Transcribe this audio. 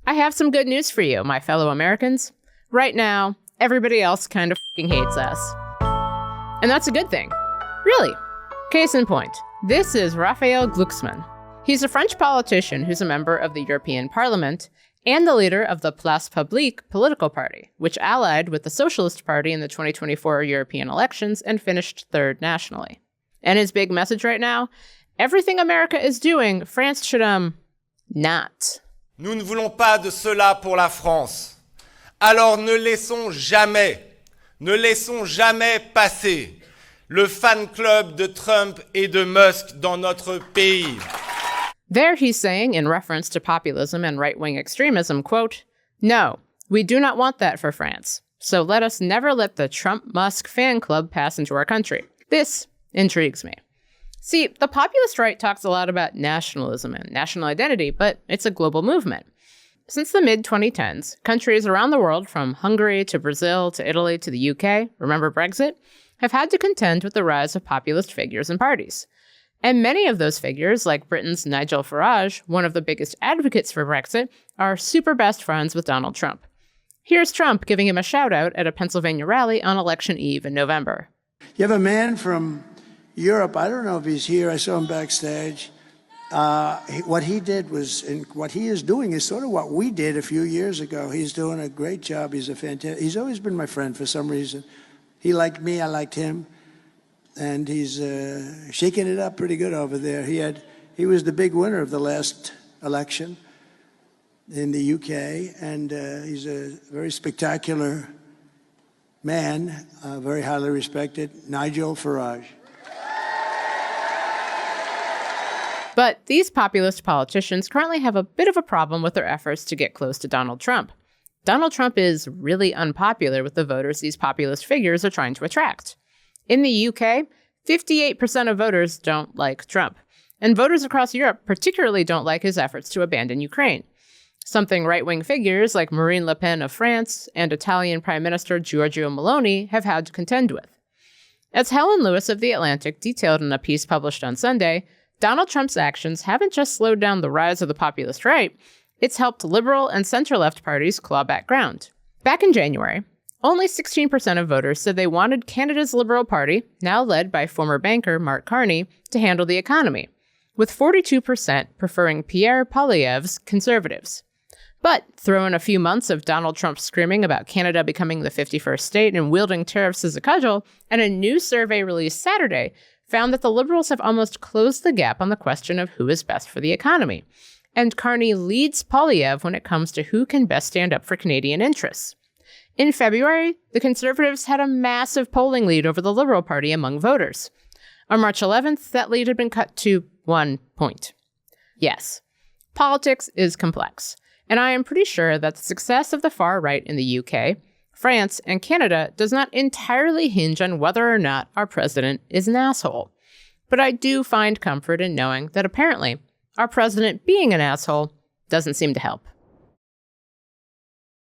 I have some good news for you, my fellow Americans. Right now, everybody else kind of f***ing hates us. And that's a good thing. Really. Case in point, this is Raphael Glucksmann. He's a French politician who's a member of the European Parliament and the leader of the Place Publique political party, which allied with the Socialist Party in the 2024 European elections and finished third nationally. And his big message right now, everything America is doing, France should, not. Nous ne voulons pas de cela pour la France. Alors ne laissons jamais passer le fan club de Trump et de Musk dans notre pays. There he's saying, in reference to populism and right-wing extremism, quote, "No, we do not want that for France. So let us never let the Trump-Musk fan club pass into our country." This intrigues me. See, the populist right talks a lot about nationalism and national identity, but it's a global movement. Since the mid-2010s, countries around the world, from Hungary to Brazil to Italy to the UK, remember Brexit, have had to contend with the rise of populist figures and parties. And many of those figures, like Britain's Nigel Farage, one of the biggest advocates for Brexit, are super best friends with Donald Trump. Here's Trump giving him a shout-out at a Pennsylvania rally on election eve in November. You have a man from Europe, I don't know if he's here, I saw him backstage. What he did was, and what he is doing is sort of what we did a few years ago. He's doing a great job. He's always been my friend for some reason. He liked me, I liked him. And he's shaking it up pretty good over there. He was the big winner of the last election in the UK, and he's a very spectacular man, very highly respected, Nigel Farage. But these populist politicians currently have a bit of a problem with their efforts to get close to Donald Trump. Donald Trump is really unpopular with the voters these populist figures are trying to attract. In the UK, 58% of voters don't like Trump, and voters across Europe particularly don't like his efforts to abandon Ukraine, something right-wing figures like Marine Le Pen of France and Italian Prime Minister Giorgia Meloni have had to contend with. As Helen Lewis of The Atlantic detailed in a piece published on Sunday, Donald Trump's actions haven't just slowed down the rise of the populist right, it's helped liberal and center-left parties claw back ground. Back in January, only 16% of voters said they wanted Canada's Liberal Party, now led by former banker Mark Carney, to handle the economy, with 42% preferring Pierre Poilievre's Conservatives. But throw in a few months of Donald Trump screaming about Canada becoming the 51st state and wielding tariffs as a cudgel, and a new survey released Saturday found that the Liberals have almost closed the gap on the question of who is best for the economy. And Carney leads Poilievre when it comes to who can best stand up for Canadian interests. In February, the Conservatives had a massive polling lead over the Liberal Party among voters. On March 11th, that lead had been cut to 1 point. Yes, politics is complex, and I am pretty sure that the success of the far right in the UK, France, and Canada does not entirely hinge on whether or not our president is an asshole. But I do find comfort in knowing that apparently our president being an asshole doesn't seem to help.